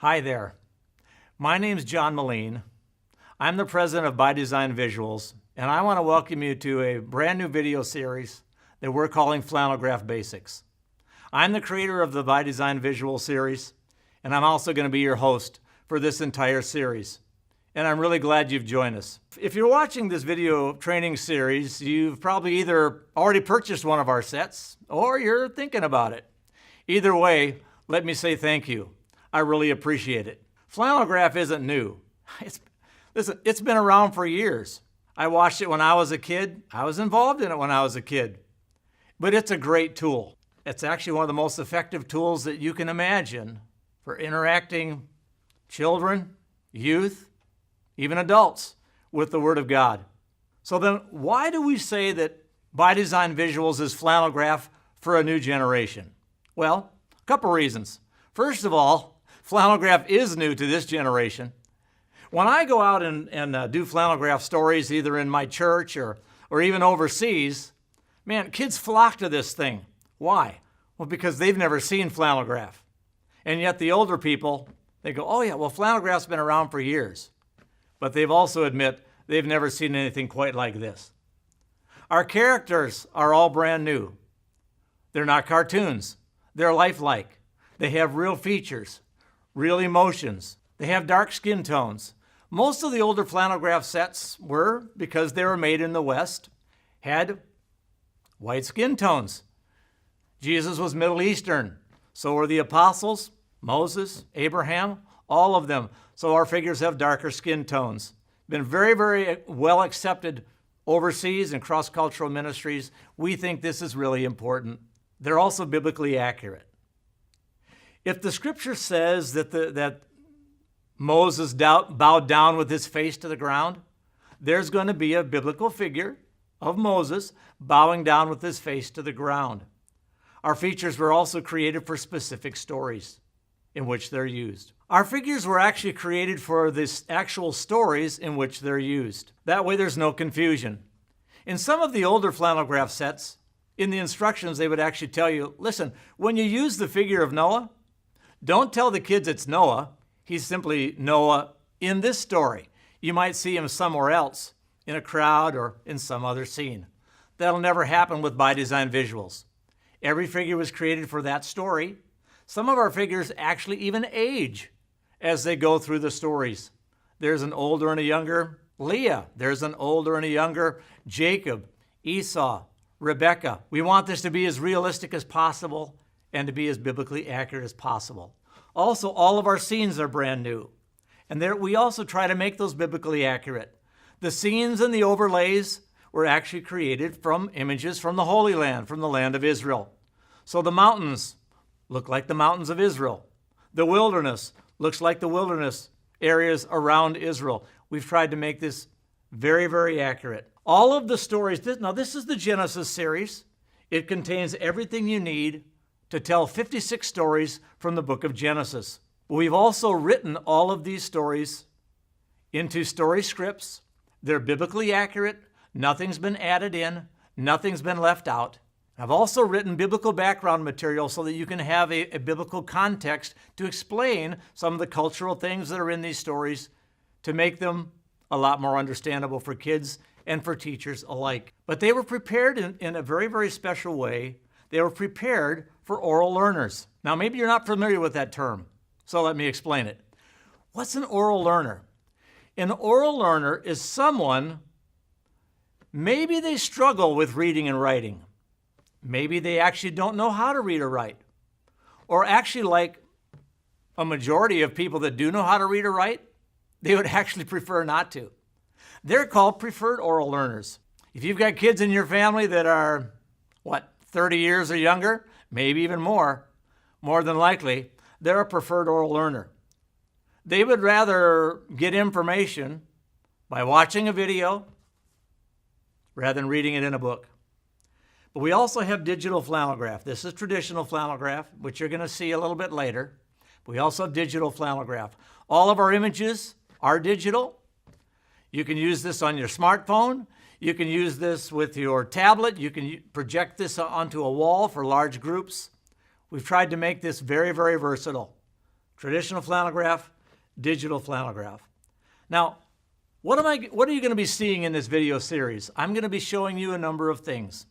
Hi there. My name's Jon Melin. I'm the president of By Design Visuals, and I want to welcome you to a brand new video series that we're calling Flannelgraph Basics. I'm the creator of the By Design Visual series, and I'm also going to be your host for this entire series. And I'm really glad you've joined us. If you're watching this video training series, you've probably either already purchased one of our sets or you're thinking about it. Either way, let me say thank you. I really appreciate it. Flannelgraph isn't new. It's been around for years. I watched it when I was a kid. I was involved in it when I was a kid. But it's a great tool. It's actually one of the most effective tools that you can imagine for interacting children, youth, even adults with the Word of God. So then why do we say that By Design Visuals is Flannelgraph for a new generation? Well, a couple reasons. First of all, Flannelgraph is new to this generation. When I go out and do Flannelgraph stories, either in my church or even overseas, man, kids flock to this thing. Why? Well, because they've never seen Flannelgraph. And yet the older people, they go, oh yeah, well, Flannelgraph's been around for years. But they've also admit they've never seen anything quite like this. Our characters are all brand new. They're not cartoons. They're lifelike. They have real features, real emotions. They have dark skin tones. Most of the older Flannelgraph sets were, because they were made in the West, had white skin tones. Jesus was Middle Eastern. So were the apostles, Moses, Abraham, all of them. So our figures have darker skin tones. Been very, very well accepted overseas and cross-cultural ministries. We think this is really important. They're also biblically accurate. If the scripture says that Moses bowed down with his face to the ground, there's going to be a biblical figure of Moses bowing down with his face to the ground. Our features were also created for specific stories in which they're used. Our figures were actually created for the actual stories in which they're used. That way there's no confusion. In some of the older Flannelgraph sets, in the instructions they would actually tell you, listen, when you use the figure of Noah, don't tell the kids it's Noah. He's simply Noah in this story. You might see him somewhere else, in a crowd or in some other scene. That'll never happen with By Design Visuals. Every figure was created for that story. Some of our figures actually even age as they go through the stories. There's an older and a younger Leah. There's an older and a younger Jacob, Esau, Rebecca. We want this to be as realistic as possible and to be as biblically accurate as possible. Also, all of our scenes are brand new. And we also try to make those biblically accurate. The scenes and the overlays were actually created from images from the Holy Land, from the land of Israel. So the mountains look like the mountains of Israel. The wilderness looks like the wilderness areas around Israel. We've tried to make this very, very accurate. All of the stories, now this is the Genesis series. It contains everything you need to tell 56 stories from the book of Genesis. We've also written all of these stories into story scripts. They're biblically accurate. Nothing's been added in. Nothing's been left out. I've also written biblical background material so that you can have a biblical context to explain some of the cultural things that are in these stories to make them a lot more understandable for kids and for teachers alike. But they were prepared in a very, very special way. They were prepared for oral learners. Now, maybe you're not familiar with that term, so let me explain it. What's an oral learner? An oral learner is someone, maybe they struggle with reading and writing. Maybe they actually don't know how to read or write. Or actually, like a majority of people that do know how to read or write, they would actually prefer not to. They're called preferred oral learners. If you've got kids in your family that are, 30 years or younger, maybe even more than likely, they're a preferred oral learner. They would rather get information by watching a video rather than reading it in a book. But we also have digital flannelgraph. This is traditional flannelgraph, which you're going to see a little bit later. We also have digital flannelgraph. All of our images are digital. You can use this on your smartphone. You can use this with your tablet. You can project this onto a wall for large groups. We've tried to make this very, very versatile. Traditional flannelgraph, digital flannelgraph. Now, what are you going to be seeing in this video series? I'm going to be showing you a number of things.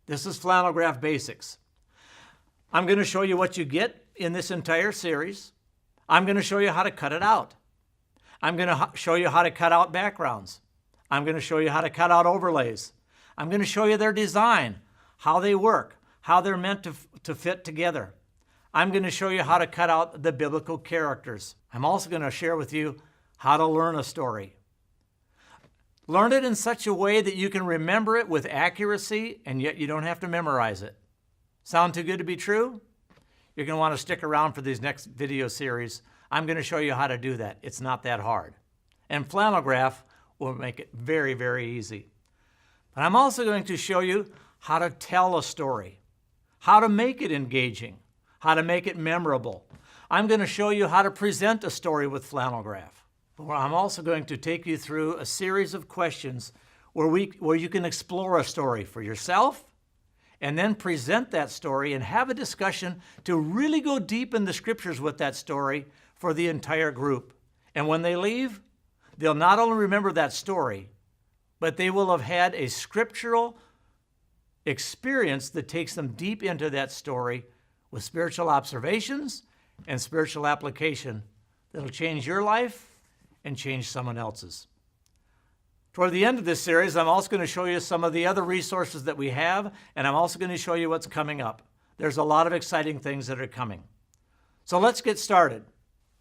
This is Flannelgraph Basics. I'm going to show you what you get in this entire series. I'm going to show you how to cut it out. I'm going to show you how to cut out backgrounds. I'm going to show you how to cut out overlays. I'm going to show you their design, how they work, how they're meant to fit together. I'm going to show you how to cut out the biblical characters. I'm also going to share with you how to learn a story. Learn it in such a way that you can remember it with accuracy, and yet you don't have to memorize it. Sound too good to be true? You're going to want to stick around for these next video series. I'm going to show you how to do that. It's not that hard. And Flannelgraph will make it very, very easy. But I'm also going to show you how to tell a story, how to make it engaging, how to make it memorable. I'm going to show you how to present a story with Flannelgraph. I'm also going to take you through a series of questions where you can explore a story for yourself and then present that story and have a discussion to really go deep in the scriptures with that story for the entire group. And when they leave, they'll not only remember that story, but they will have had a scriptural experience that takes them deep into that story with spiritual observations and spiritual application that'll change your life and change someone else's. Toward the end of this series, I'm also going to show you some of the other resources that we have, and I'm also going to show you what's coming up. There's a lot of exciting things that are coming. So let's get started.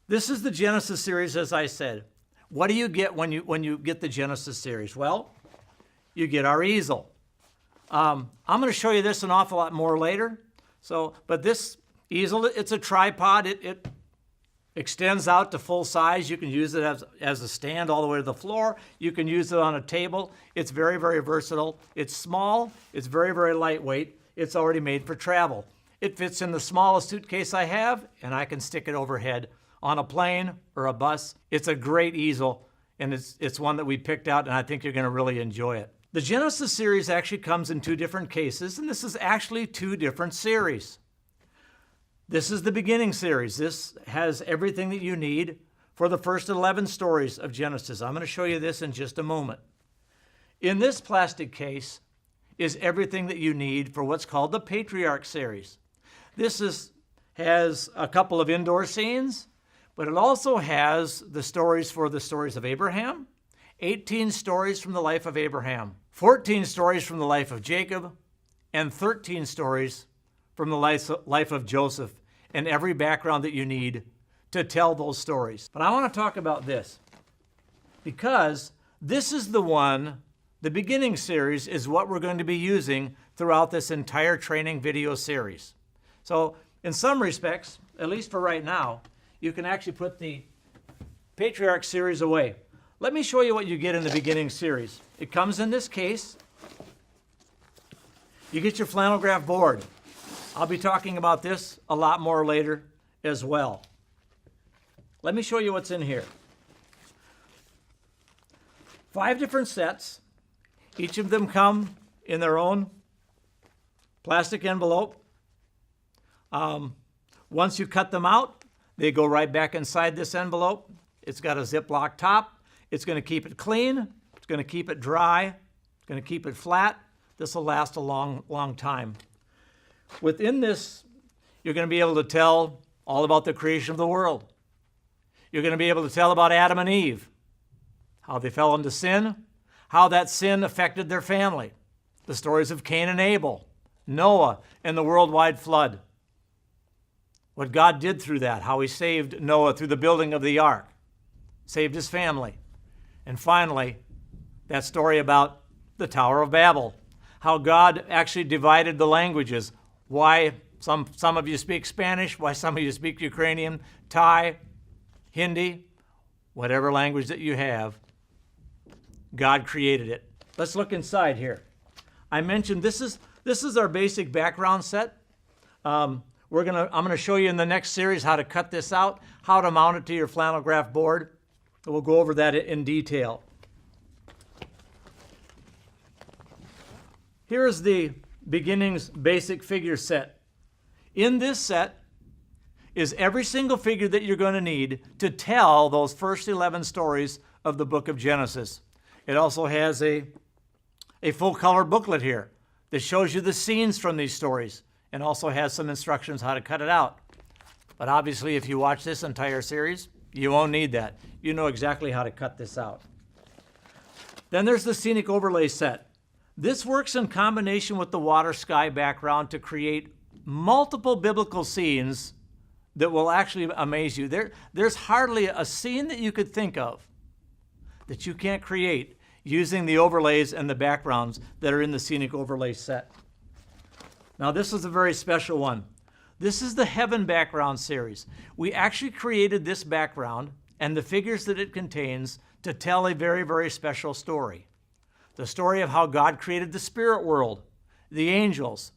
This is the Genesis series, as I said. What do you get when you get the Genesis series? Well, you get our easel. I'm going to show you this an awful lot more later. But this easel, it's a tripod. It extends out to full size. You can use it as a stand all the way to the floor. You can use it on a table. It's very, very versatile. It's small. It's very, very lightweight. It's already made for travel. It fits in the smallest suitcase I have, and I can stick it overhead on a plane or a bus. It's a great easel, and it's one that we picked out, and I think you're going to really enjoy it. The Genesis series actually comes in two different cases, and this is actually two different series. This is the beginning series. This has everything that you need for the first 11 stories of Genesis. I'm going to show you this in just a moment. In this plastic case is everything that you need for what's called the Patriarch Series. This has a couple of indoor scenes, but it also has the stories of Abraham, 18 stories from the life of Abraham, 14 stories from the life of Jacob, and 13 stories from the life of Joseph, and every background that you need to tell those stories. But I want to talk about this because this is the beginning series is what we're going to be using throughout this entire training video series. So in some respects, at least for right now, you can actually put the Patriarch series away. Let me show you what you get in the beginning series. It comes in this case. You get your Flannelgraph board. I'll be talking about this a lot more later as well. Let me show you what's in here. 5 different sets. Each of them come in their own plastic envelope. Once you cut them out, they go right back inside this envelope. It's got a Ziploc top. It's going to keep it clean. It's going to keep it dry. It's going to keep it flat. This will last a long, long time. Within this, you're going to be able to tell all about the creation of the world. You're going to be able to tell about Adam and Eve, how they fell into sin, how that sin affected their family, the stories of Cain and Abel, Noah, and the worldwide flood, what God did through that, how he saved Noah through the building of the ark, saved his family, and finally, that story about the Tower of Babel, how God actually divided the languages, why some of you speak Spanish, why some of you speak Ukrainian, Thai, Hindi, whatever language that you have, God created it. Let's look inside here. I mentioned this is our basic background set. I'm going to show you in the next series how to cut this out, how to mount it to your Flannelgraph board. We'll go over that in detail. Here is the beginnings basic figure set. In this set, is every single figure that you're going to need to tell those first 11 stories of the book of Genesis. It also has a full color booklet here that shows you the scenes from these stories and also has some instructions how to cut it out. But obviously, if you watch this entire series, you won't need that. You know exactly how to cut this out. Then there's the Scenic Overlay Set. This works in combination with the water sky background to create multiple biblical scenes that will actually amaze you. There's hardly a scene that you could think of that you can't create using the overlays and the backgrounds that are in the Scenic Overlay Set. Now, this is a very special one. This is the Heaven Background series. We actually created this background and the figures that it contains to tell a very, very special story. The story of how God created the spirit world, the angels,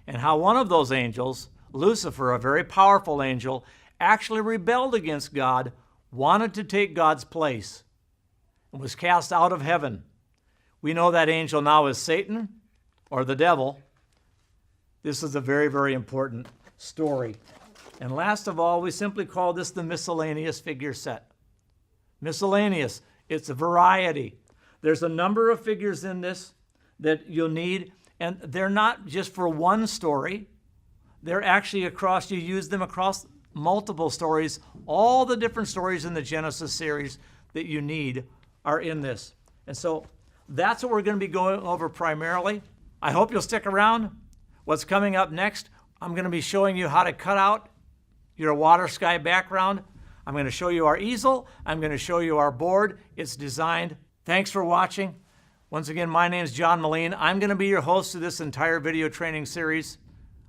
and how one of those angels, Lucifer, a very powerful angel, actually rebelled against God, wanted to take God's place, and was cast out of heaven. We know that angel now is Satan, or the devil. This is a very, very important story. And last of all, we simply call this the Miscellaneous Figure Set. Miscellaneous, it's a variety. There's a number of figures in this that you'll need, and they're not just for one story. They're actually across, you use them across multiple stories. All the different stories in the Genesis series that you need are in this. And so that's what we're going to be going over primarily. I hope you'll stick around. What's coming up next, I'm going to be showing you how to cut out your water sky background. I'm going to show you our easel. I'm going to show you our board. It's designed. Thanks for watching. Once again, my name is Jon Melin. I'm going to be your host of this entire video training series.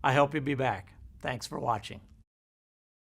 I hope you'll be back. Thanks for watching.